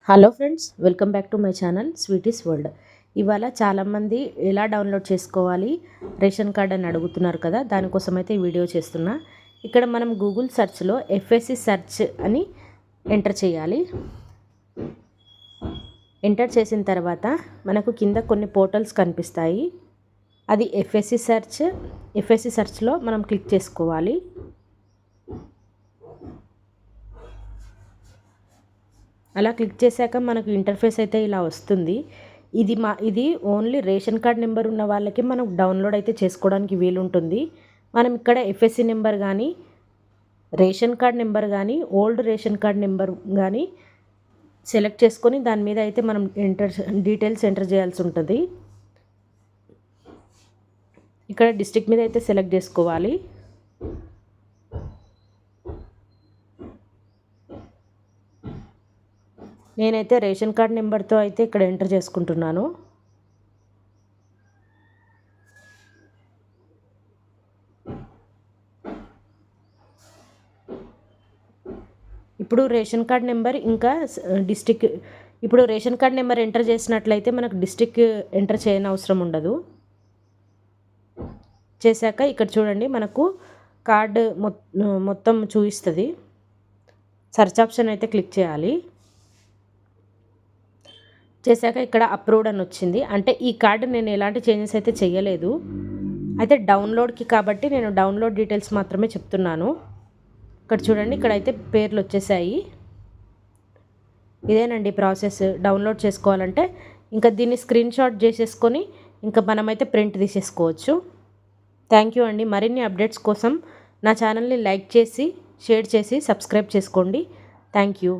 Hello friends, welcome back to my channel sweeties world. ఇవాళ చాలామంది ఎలా డౌన్లోడ్ చేసుకోవాలి రేషన్ కార్డ్ అని అడుగుతున్నారు కదా, దానికోసం అయితే ఈ వీడియో చేస్తున్నా. ఇక్కడ మనం గూగుల్ సెర్చ్లో ఎఫ్ఎస్సి సెర్చ్ అని ఎంటర్ చేయాలి. ఎంటర్ చేసిన తర్వాత మనకు కింద కొన్ని పోర్టల్స్ కనిపిస్తాయి. అది ఎఫ్ఎస్సి సెర్చ్లో మనం క్లిక్ చేసుకోవాలి. అలా క్లిక్ చేశాక మనకు ఇంటర్ఫేస్ అయితే ఇలా వస్తుంది. ఇది ఓన్లీ రేషన్ కార్డ్ నెంబర్ ఉన్న వాళ్ళకి మనం డౌన్లోడ్ అయితే చేసుకోవడానికి వీలుంటుంది. మనం ఇక్కడ ఎఫ్ఎస్సి నెంబర్ కానీ, రేషన్ కార్డ్ నెంబర్ కానీ, ఓల్డ్ రేషన్ కార్డ్ నెంబర్ కానీ సెలెక్ట్ చేసుకొని దాని మీద అయితే మనం డీటెయిల్స్ ఎంటర్ చేయాల్సి ఉంటుంది. ఇక్కడ డిస్ట్రిక్ట్ మీద అయితే సెలెక్ట్ చేసుకోవాలి. నేనైతే రేషన్ కార్డ్ నెంబర్తో అయితే ఇక్కడ ఎంటర్ చేసుకుంటున్నాను. ఇప్పుడు రేషన్ కార్డ్ నెంబర్ ఇంకా డిస్టిక్ ఇప్పుడు రేషన్ కార్డ్ నెంబర్ ఎంటర్ చేసినట్లయితే మనకు డిస్టిక్ ఎంటర్ చేయని అవసరం ఉండదు. చేశాక ఇక్కడ చూడండి, మనకు కార్డు మొత్తం చూపిస్తుంది. సెర్చ్ ఆప్షన్ అయితే క్లిక్ చేయాలి. చేశాక ఇక్కడ అప్రూవ్డ్ అని వచ్చింది. అంటే ఈ కార్డు నేను ఎలాంటి చేంజెస్ అయితే చేయలేదు. అయితే డౌన్లోడ్కి కాబట్టి నేను డౌన్లోడ్ డీటెయిల్స్ మాత్రమే చెప్తున్నాను. ఇక్కడ చూడండి, ఇక్కడైతే పేర్లు వచ్చేసాయి. ఇదేనండి ప్రాసెస్. డౌన్లోడ్ చేసుకోవాలంటే ఇంకా దీన్ని స్క్రీన్ షాట్ చేసేసుకొని ఇంకా మనమైతే ప్రింట్ తీసేసుకోవచ్చు. థ్యాంక్ యూ అండి. మరిన్ని అప్డేట్స్ కోసం నా ఛానల్ని లైక్ చేసి, షేర్ చేసి, సబ్స్క్రైబ్ చేసుకోండి. Thank you.